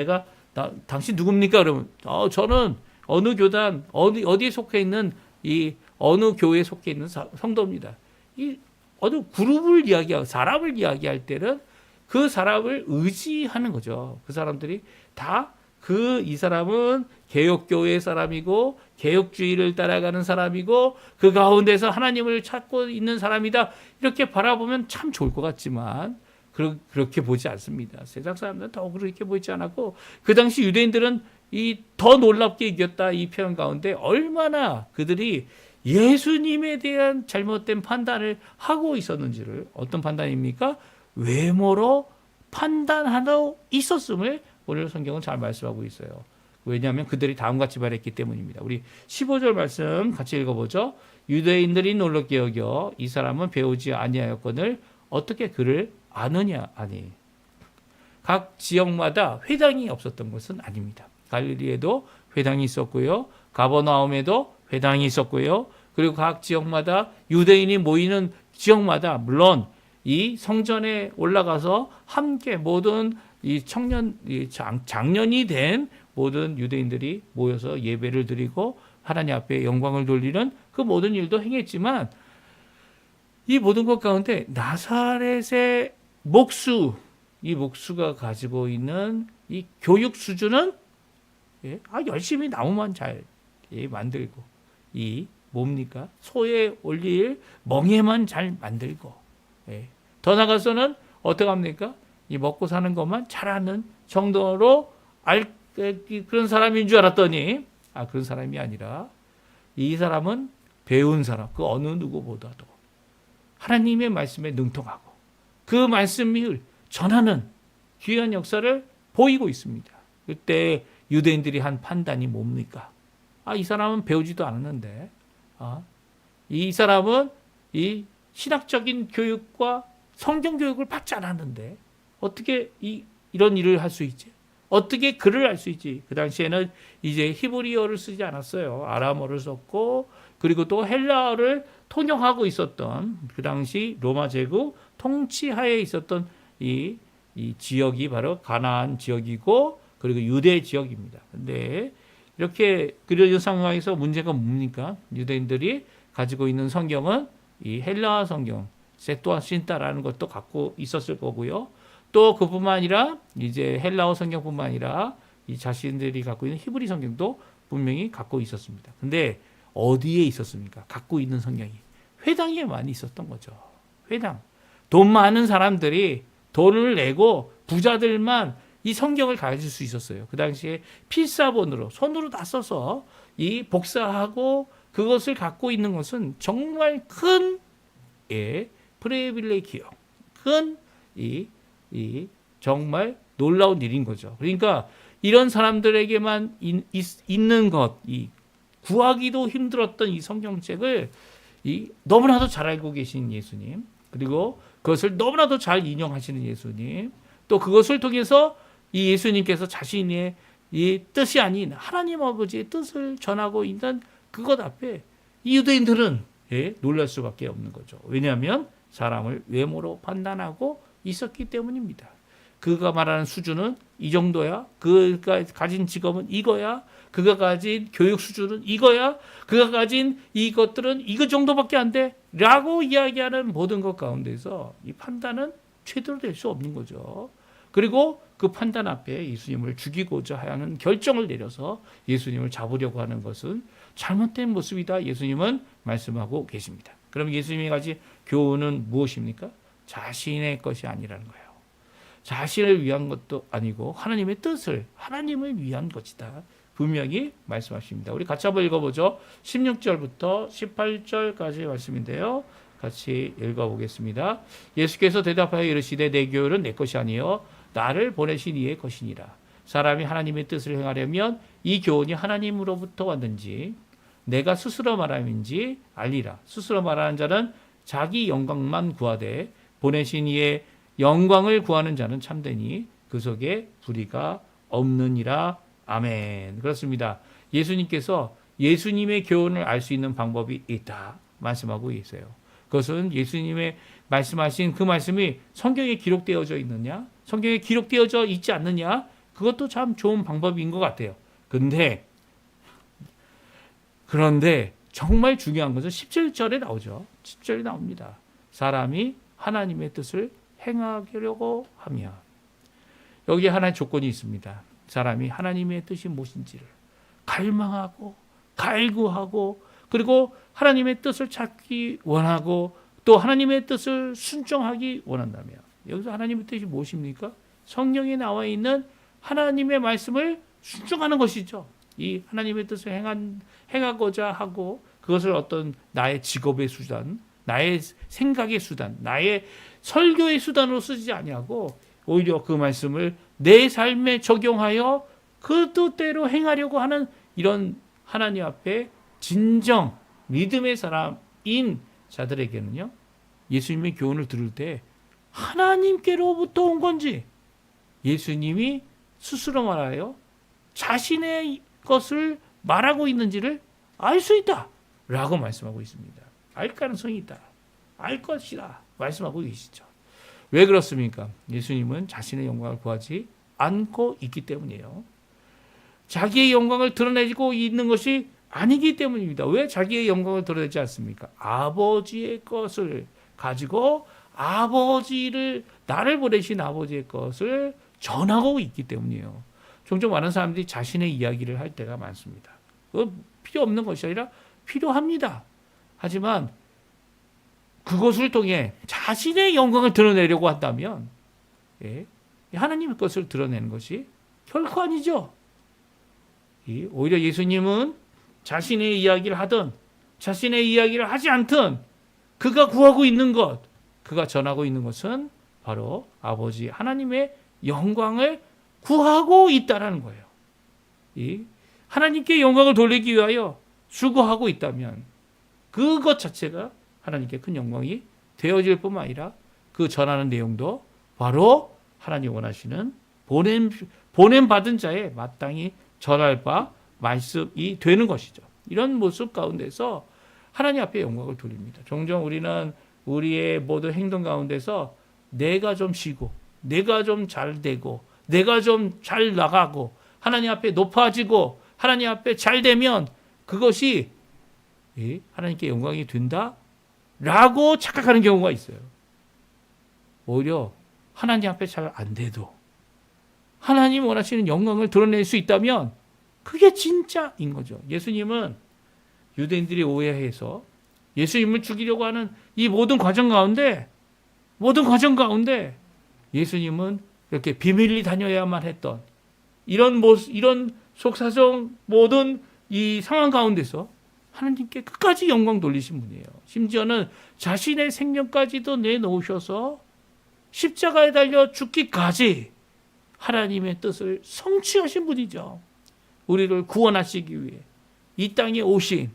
당신 누굽니까? 그러면 저는 어느 교단 어디에 속해 있는 어느 교회에 속해 있는 성도입니다. 이 어느 그룹을 사람을 이야기할 때는 그 사람을 의지하는 거죠. 그 사람들이 다 이 사람은 개혁교회 사람이고 개혁주의를 따라가는 사람이고 그 가운데서 하나님을 찾고 있는 사람이다. 이렇게 바라보면 참 좋을 것 같지만 그렇게 보지 않습니다. 세상 사람들은 더 그렇게 보지 않았고, 그 당시 유대인들은 더 놀랍게 이겼다 이 표현 가운데 얼마나 그들이 예수님에 대한 잘못된 판단을 하고 있었는지를, 어떤 판단입니까? 외모로 판단하고 있었음을 오늘 성경은 잘 말씀하고 있어요. 왜냐하면 그들이 다음같이 말했기 때문입니다. 우리 15절 말씀 같이 읽어보죠. 유대인들이 놀랍게 여겨 이 사람은 배우지 아니하였거늘 어떻게 그를 아느냐 하니. 각 지역마다 회당이 없었던 것은 아닙니다. 갈릴리에도 회당이 있었고요. 가버나움에도 회당이 있었고요. 그리고 각 지역마다 유대인이 모이는 지역마다 물론 이 성전에 올라가서 함께 모든 장년이 된 모든 유대인들이 모여서 예배를 드리고 하나님 앞에 영광을 돌리는 그 모든 일도 행했지만, 이 모든 것 가운데 나사렛의 이 목수가 가지고 있는 이 교육 수준은 열심히 나무만 잘 만들고, 뭡니까? 소에 올릴 멍에만 잘 만들고, 더 나가서는 어떻게 합니까? 이 먹고 사는 것만 잘하는 정도로 그런 사람인 줄 알았더니 그런 사람이 아니라 이 사람은 배운 사람, 그 어느 누구보다도 하나님의 말씀에 능통하고 그 말씀을 전하는 귀한 역사를 보이고 있습니다. 그때 유대인들이 한 판단이 뭡니까? 이 사람은 배우지도 않았는데, 이 사람은 이 신학적인 교육과 성경 교육을 받지 않았는데 어떻게 이런 일을 할 수 있지? 어떻게 글을 할 수 있지? 그 당시에는 이제 히브리어를 쓰지 않았어요. 아람어를 썼고, 그리고 또 헬라어를 통용하고 있었던 그 당시 로마 제국 통치하에 있었던 이 지역이 바로 가나안 지역이고, 그리고 유대 지역입니다. 근데 이렇게 그려진 상황에서 문제가 뭡니까? 유대인들이 가지고 있는 성경은 이 헬라어 성경, 세토아신타라는 것도 갖고 있었을 거고요. 또 그뿐만 아니라 이제 헬라어 성경뿐만 아니라 이 자신들이 갖고 있는 히브리 성경도 분명히 갖고 있었습니다. 근데 어디에 있었습니까? 갖고 있는 성경이 회당에 많이 있었던 거죠. 회당. 돈 많은 사람들이 돈을 내고 부자들만 이 성경을 가질 수 있었어요. 그 당시에 필사본으로 손으로 다 써서 복사하고 그것을 갖고 있는 것은 정말 큰 프리빌레기요. 큰 정말 놀라운 일인 거죠. 그러니까 이런 사람들에게만 있는 것, 구하기도 힘들었던 이 성경책을 너무나도 잘 알고 계신 예수님, 그리고 그것을 너무나도 잘 인용하시는 예수님, 또 그것을 통해서 이 예수님께서 자신의 이 뜻이 아닌 하나님 아버지의 뜻을 전하고 있는 그것 앞에 이 유대인들은 놀랄 수밖에 없는 거죠. 왜냐하면 사람을 외모로 판단하고 있었기 때문입니다. 그가 말하는 수준은 이 정도야. 그가 가진 직업은 이거야. 그가 가진 교육 수준은 이거야. 그가 가진 이것들은 이거 정도밖에 안 돼. 라고 이야기하는 모든 것 가운데서 이 판단은 제대로 될 수 없는 거죠. 그리고 그 판단 앞에 예수님을 죽이고자 하는 결정을 내려서 예수님을 잡으려고 하는 것은 잘못된 모습이다. 예수님은 말씀하고 계십니다. 그럼 예수님이 가진 교훈은 무엇입니까? 자신의 것이 아니라는 거예요. 자신을 위한 것도 아니고 하나님의 뜻을, 하나님을 위한 것이다. 분명히 말씀하십니다. 우리 같이 한번 읽어보죠. 16절부터 18절까지의 말씀인데요. 같이 읽어보겠습니다. 예수께서 대답하여 이르시되 내 교훈은 내 것이 아니요 나를 보내신 이의 것이니라. 사람이 하나님의 뜻을 행하려면 이 교훈이 하나님으로부터 왔는지 내가 스스로 말함인지 알리라. 스스로 말하는 자는 자기 영광만 구하되 보내신 이의 영광을 구하는 자는 참되니 그 속에 불의가 없느니라. 아멘. 그렇습니다. 예수님께서 예수님의 교훈을 알 수 있는 방법이 있다 말씀하고 계세요. 그것은 예수님의 말씀하신 그 말씀이 성경에 기록되어져 있느냐, 성경에 기록되어져 있지 않느냐, 그것도 참 좋은 방법인 것 같아요. 그런데 정말 중요한 것은 17절에 나오죠. 10절에 나옵니다. 사람이 하나님의 뜻을 행하려고 하면, 여기에 하나의 조건이 있습니다. 사람이 하나님의 뜻이 무엇인지를 갈망하고 갈구하고 그리고 하나님의 뜻을 찾기 원하고 또 하나님의 뜻을 순종하기 원한다면, 여기서 하나님의 뜻이 무엇입니까? 성경에 나와 있는 하나님의 말씀을 순종하는 것이죠. 이 하나님의 뜻을 행하고자 하고 그것을 어떤 나의 직업의 수단, 나의 생각의 수단, 나의 설교의 수단으로 쓰지 아니하고 오히려 그 말씀을 내 삶에 적용하여 그 뜻대로 행하려고 하는 이런 하나님 앞에 진정 믿음의 사람인 자들에게는요, 예수님의 교훈을 들을 때 하나님께로부터 온 건지 예수님이 스스로 말하여 자신의 것을 말하고 있는지를 알 수 있다 라고 말씀하고 있습니다. 알 가능성이 있다, 알 것이다 말씀하고 계시죠. 왜 그렇습니까? 예수님은 자신의 영광을 구하지 않고 있기 때문이에요. 자기의 영광을 드러내고 있는 것이 아니기 때문입니다. 왜 자기의 영광을 드러내지 않습니까? 아버지의 것을 가지고 나를 보내신 아버지의 것을 전하고 있기 때문이에요. 종종 많은 사람들이 자신의 이야기를 할 때가 많습니다. 그건 필요 없는 것이 아니라 필요합니다. 하지만 그것을 통해 자신의 영광을 드러내려고 한다면 하나님의 것을 드러내는 것이 결코 아니죠. 오히려 예수님은 자신의 이야기를 하든 자신의 이야기를 하지 않든 그가 구하고 있는 것, 그가 전하고 있는 것은 바로 아버지 하나님의 영광을 구하고 있다는 거예요. 하나님께 영광을 돌리기 위하여 수고하고 있다면 그것 자체가 하나님께 큰 영광이 되어질 뿐만 아니라 그 전하는 내용도 바로 하나님 원하시는 보냄 받은 자에 마땅히 전할 바 말씀이 되는 것이죠. 이런 모습 가운데서 하나님 앞에 영광을 돌립니다. 종종 우리는 우리의 모든 행동 가운데서 내가 좀 쉬고 내가 좀 잘 되고 내가 좀 잘 나가고 하나님 앞에 높아지고 하나님 앞에 잘 되면 그것이 하나님께 영광이 된다라고 착각하는 경우가 있어요. 오히려 하나님 앞에 잘 안 돼도 하나님 원하시는 영광을 드러낼 수 있다면 그게 진짜인 거죠. 예수님은 유대인들이 오해해서 예수님을 죽이려고 하는 이 모든 과정 가운데 예수님은 이렇게 비밀리 다녀야만 했던 이런 속사정 모든 이 상황 가운데서 하나님께 끝까지 영광 돌리신 분이에요. 심지어는 자신의 생명까지도 내놓으셔서 십자가에 달려 죽기까지 하나님의 뜻을 성취하신 분이죠. 우리를 구원하시기 위해 이 땅에 오신,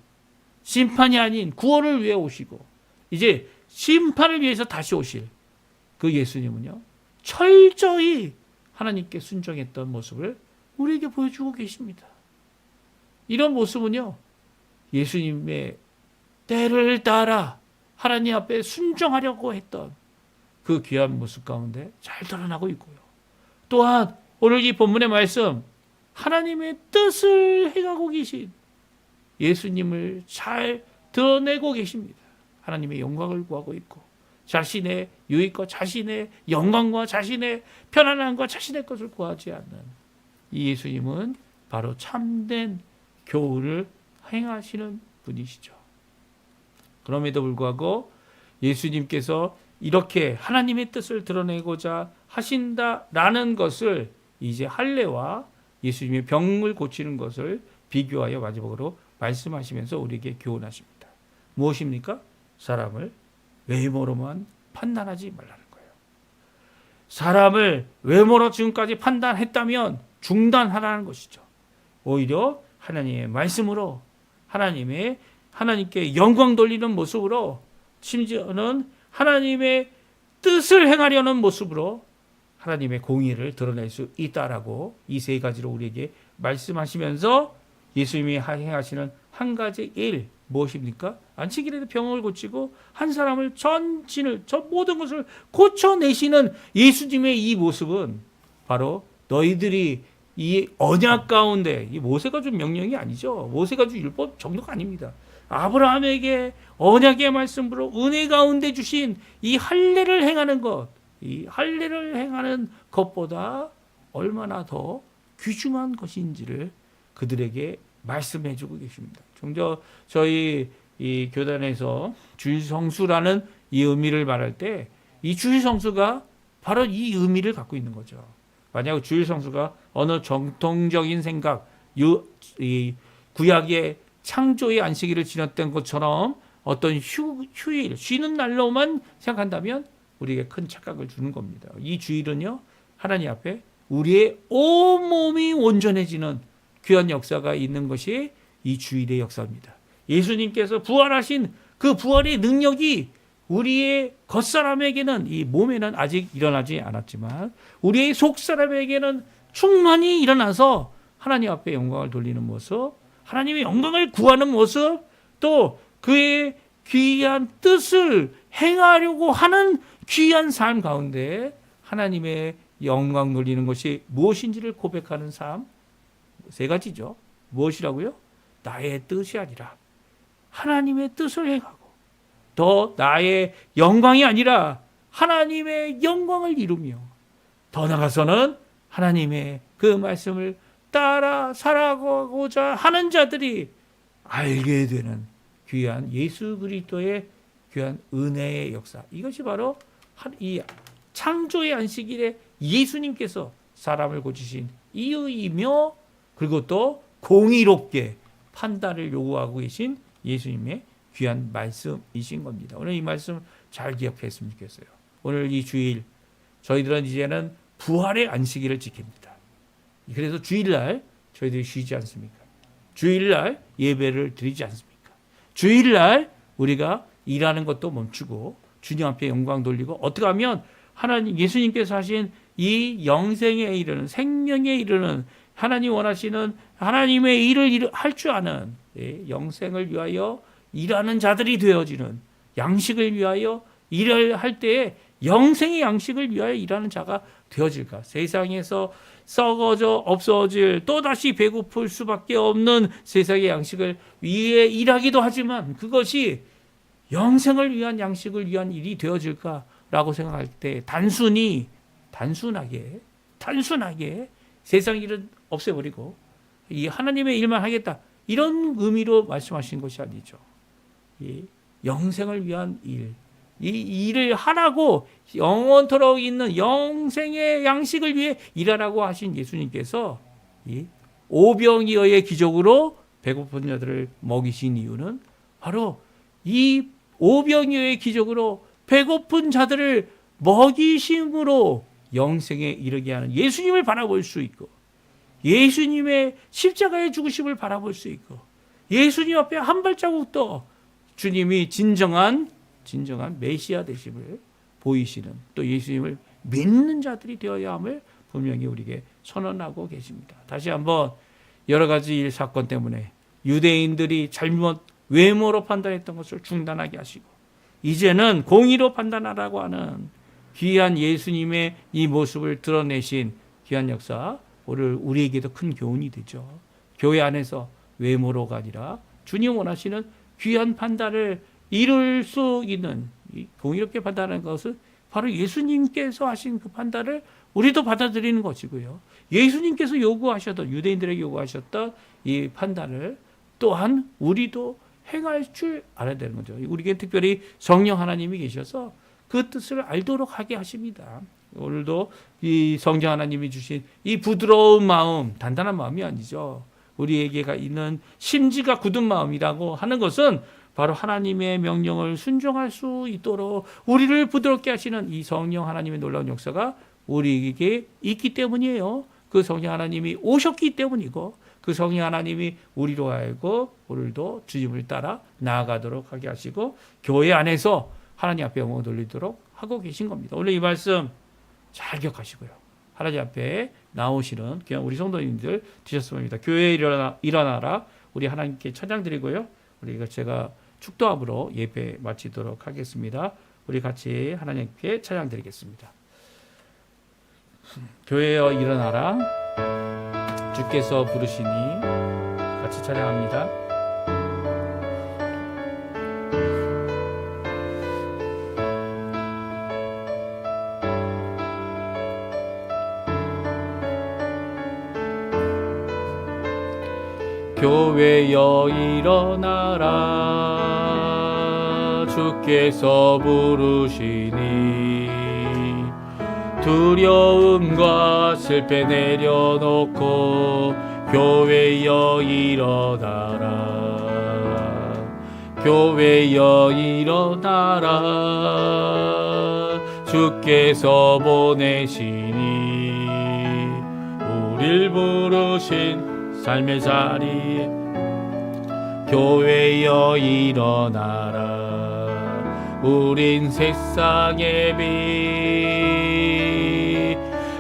심판이 아닌 구원을 위해 오시고 이제 심판을 위해서 다시 오실 그 예수님은요, 철저히 하나님께 순종했던 모습을 우리에게 보여주고 계십니다. 이런 모습은요, 예수님의 때를 따라 하나님 앞에 순종하려고 했던 그 귀한 모습 가운데 잘 드러나고 있고요. 또한 오늘 이 본문의 말씀, 하나님의 뜻을 행하고 계신 예수님을 잘 드러내고 계십니다. 하나님의 영광을 구하고 있고 자신의 유익과 자신의 영광과 자신의 편안함과 자신의 것을 구하지 않는 이 예수님은 바로 참된 교훈을 행하시는 분이시죠. 그럼에도 불구하고 예수님께서 이렇게 하나님의 뜻을 드러내고자 하신다라는 것을 이제 할례와 예수님의 병을 고치는 것을 비교하여 마지막으로 말씀하시면서 우리에게 교훈하십니다. 무엇입니까? 사람을 외모로만 판단하지 말라는 거예요. 사람을 외모로 지금까지 판단했다면 중단하라는 것이죠. 오히려 하나님의 말씀으로 하나님께 영광 돌리는 모습으로 심지어는 하나님의 뜻을 행하려는 모습으로 하나님의 공의를 드러낼 수 있다라고 이 세 가지로 우리에게 말씀하시면서 예수님이 행하시는 한 가지 일 무엇입니까? 안식일에도 병을 고치고 한 사람을 전 모든 것을 고쳐내시는 예수님의 이 모습은 바로 너희들이 이 언약 가운데, 이 모세가 준 명령이 아니죠. 모세가 준 율법 정도가 아닙니다. 아브라함에게 언약의 말씀으로 은혜 가운데 주신 이 할례를 행하는 것, 이 할례를 행하는 것보다 얼마나 더 귀중한 것인지를 그들에게 말씀해 주고 계십니다. 종종 저희 이 교단에서 주일성수라는 이 의미를 말할 때 이 주일성수가 바로 이 의미를 갖고 있는 거죠. 만약 주일성수가 어느 정통적인 생각, 이 구약의 창조의 안식일을 지냈던 것처럼 어떤 휴일, 쉬는 날로만 생각한다면 우리에게 큰 착각을 주는 겁니다. 이 주일은요, 하나님 앞에 우리의 온몸이 온전해지는 귀한 역사가 있는 것이 이 주일의 역사입니다. 예수님께서 부활하신 그 부활의 능력이 우리의 겉사람에게는, 이 몸에는 아직 일어나지 않았지만 우리의 속사람에게는 충만히 일어나서 하나님 앞에 영광을 돌리는 모습, 하나님의 영광을 구하는 모습, 또 그의 귀한 뜻을 행하려고 하는 귀한 삶 가운데 하나님의 영광 돌리는 것이 무엇인지를 고백하는 삶, 세 가지죠. 무엇이라고요? 나의 뜻이 아니라 하나님의 뜻을 행하고, 더 나의 영광이 아니라 하나님의 영광을 이루며, 더 나아가서는 하나님의 그 말씀을 따라 살아가고자 하는 자들이 알게 되는 귀한 예수 그리스도의 귀한 은혜의 역사. 이것이 바로 이 창조의 안식일에 예수님께서 사람을 고치신 이유이며, 그리고 또 공의롭게 판단을 요구하고 계신 예수님의 귀한 말씀이신 겁니다. 오늘 이 말씀 잘 기억했으면 좋겠어요. 오늘 이 주일 저희들은 이제는 부활의 안식일을 지킵니다. 그래서 주일날 저희들이 쉬지 않습니까? 주일날 예배를 드리지 않습니까? 주일날 우리가 일하는 것도 멈추고 주님 앞에 영광 돌리고, 어떻게 하면 하나님, 예수님께서 하신 이 영생에 이르는, 생명에 이르는, 하나님 원하시는 하나님의 일을 할 줄 아는, 영생을 위하여 일하는 자들이 되어지는, 양식을 위하여 일을 할 때에 영생의 양식을 위하여 일하는 자가 되어질까? 세상에서 썩어져 없어질, 또다시 배고플 수밖에 없는 세상의 양식을 위해 일하기도 하지만 그것이 영생을 위한 양식을 위한 일이 되어질까라고 생각할 때 단순하게 세상 일은 없애버리고 이 하나님의 일만 하겠다, 이런 의미로 말씀하신 것이 아니죠. 이 영생을 위한 일, 이 일을 하라고, 영원토록 있는 영생의 양식을 위해 일하라고 하신 예수님께서 이 오병이어의 기적으로 배고픈 자들을 먹이신 이유는 바로 이 오병이어의 기적으로 배고픈 자들을 먹이심으로 영생에 이르게 하는 예수님을 바라볼 수 있고, 예수님의 십자가의 죽으심을 바라볼 수 있고, 예수님 앞에 한 발자국 더 주님이 진정한 메시아 되심을 보이시는, 또 예수님을 믿는 자들이 되어야 함을 분명히 우리에게 선언하고 계십니다. 다시 한번 여러 가지 일 사건 때문에 유대인들이 잘못 외모로 판단했던 것을 중단하게 하시고, 이제는 공의로 판단하라고 하는 귀한 예수님의 이 모습을 드러내신 귀한 역사, 오늘 우리에게도 큰 교훈이 되죠. 교회 안에서 외모로가 아니라 주님 원하시는 귀한 판단을 이룰 수 있는, 공의롭게 판단하는 것은 바로 예수님께서 하신 그 판단을 우리도 받아들이는 것이고요. 예수님께서 요구하셨던, 유대인들에게 요구하셨던 이 판단을 또한 우리도 행할 줄 알아야 되는 거죠. 우리에게 특별히 성령 하나님이 계셔서 그 뜻을 알도록 하게 하십니다. 오늘도 이 성령 하나님이 주신 이 부드러운 마음, 단단한 마음이 아니죠. 우리에게가 있는 심지가 굳은 마음이라고 하는 것은 바로 하나님의 명령을 순종할 수 있도록 우리를 부드럽게 하시는 이 성령 하나님의 놀라운 역사가 우리에게 있기 때문이에요. 그 성령 하나님이 오셨기 때문이고, 그 성령 하나님이 우리로 하여금 오늘도 주님을 따라 나아가도록 하게 하시고 교회 안에서 하나님 앞에 영광을 돌리도록 하고 계신 겁니다. 오늘 이 말씀 잘 기억하시고요. 하나님 앞에 나오시는 그냥 우리 성도님들 되셨으면 합니다. 교회에 일어나라. 우리 하나님께 찬양 드리고요. 우리가 제가 축도함으로 예배 마치도록 하겠습니다. 우리 같이 하나님께 찬양 드리겠습니다. 교회여 일어나라. 주께서 부르시니 같이 찬양합니다. 교회여 일어나라. 주께서 부르시니 두려움과 실패 내려놓고 교회여 일어나라. 교회여 일어나라. 주께서 보내시니 우릴 부르신 삶의 자리에 교회여 일어나라. 우린 세상의 빛,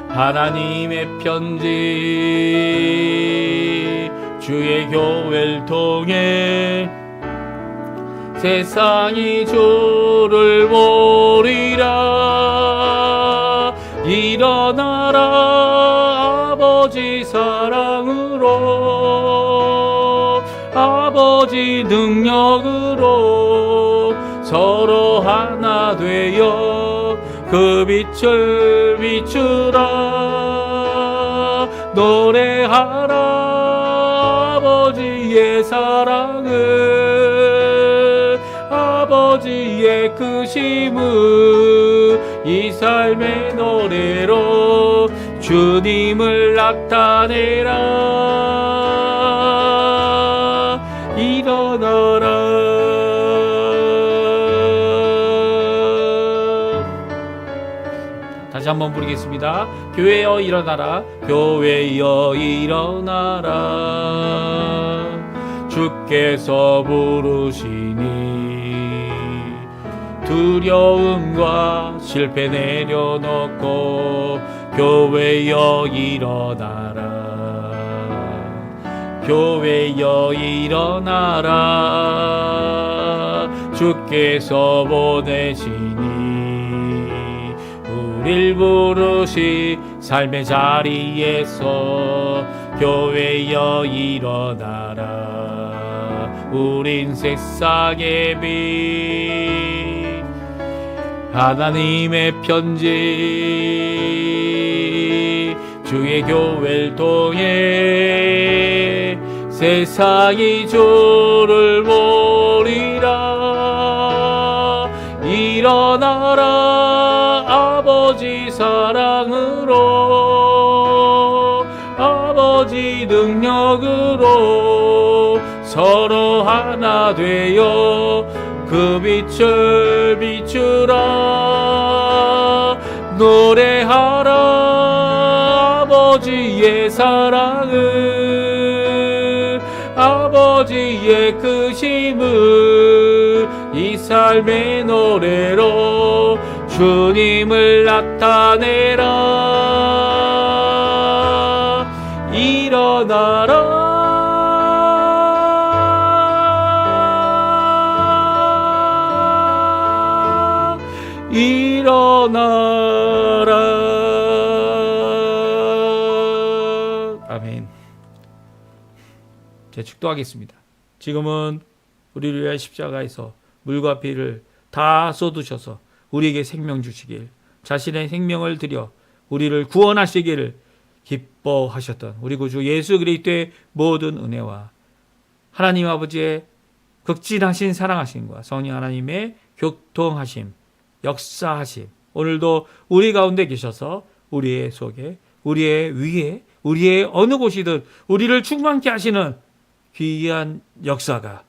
하나님의 편지, 주의 교회를 통해 세상이 주를 모리라. 일어나라. 아버지 사랑으로, 아버지 능력으로 서로 하나 되어 그 빛을 비추라. 노래하라. 아버지의 사랑을, 아버지의 크심을 이 삶의 노래로 주님을 나타내라. 일어나라. 다시 한번 부르겠습니다. 교회여 일어나라. 교회여 일어나라. 주께서 부르시니 두려움과 실패 내려놓고 교회여 일어나라. 교회여 일어나라. 주께서 보내시니 우릴 부르시 삶의 자리에서 교회여 일어나라. 우린 세상의 빛, 하나님의 편지, 주의 교회를 통해 세상이 주를 모리라. 일어나라. 아버지 사랑으로, 아버지 능력으로 서로 하나 되어 그 빛을 비추라. 노래하라. 아버지의 사랑을, 아버지의 크심을 이 삶의 노래로 주님을 나타내라. 일어나라. 일어나라. 아멘. 제 축도하겠습니다. 지금은 우리를 위하여 십자가에서 물과 피를 다 쏟으셔서 우리에게 생명 주시길, 자신의 생명을 드려 우리를 구원하시기를 기뻐하셨던 우리 구주 예수 그리스도의 모든 은혜와 하나님 아버지의 극진하신 사랑하심과 성령 하나님의 교통하심, 역사하심, 오늘도 우리 가운데 계셔서 우리의 속에, 우리의 위에, 우리의 어느 곳이든 우리를 충만케 하시는 귀한 역사가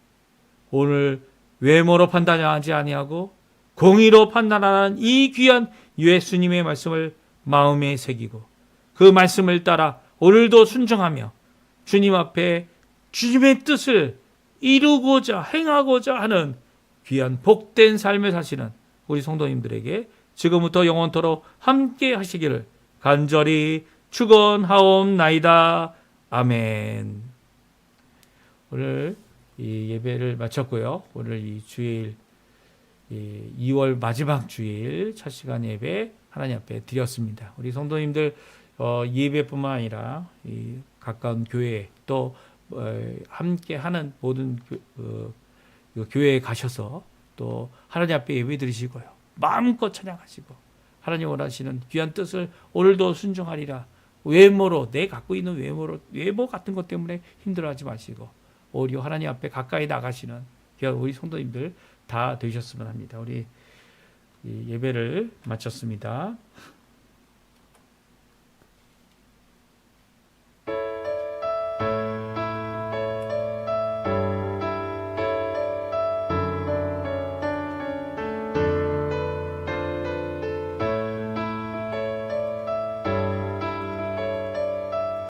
오늘 외모로 판단하지 아니하고 공의로 판단하는 이 귀한 예수님의 말씀을 마음에 새기고 그 말씀을 따라 오늘도 순종하며 주님 앞에 주님의 뜻을 이루고자 행하고자 하는 귀한 복된 삶을 사시는 우리 성도님들에게 지금부터 영원토록 함께 하시기를 간절히 축원하옵나이다. 아멘. 오늘 이 예배를 마쳤고요. 오늘 이 주일 2월 마지막 주일 첫 시간 예배 하나님 앞에 드렸습니다. 우리 성도님들 예배뿐만 아니라 이 가까운 교회 또 함께 하는 모든 교회에 가셔서 또 하나님 앞에 예배 드리시고요. 마음껏 찬양하시고 하나님 원하시는 귀한 뜻을 오늘도 순종하리라. 외모로 내 갖고 있는 외모 같은 것 때문에 힘들어하지 마시고 오히려 하나님 앞에 가까이 나가시는 귀한 우리 성도님들 다 되셨으면 합니다. 우리 예배를 마쳤습니다.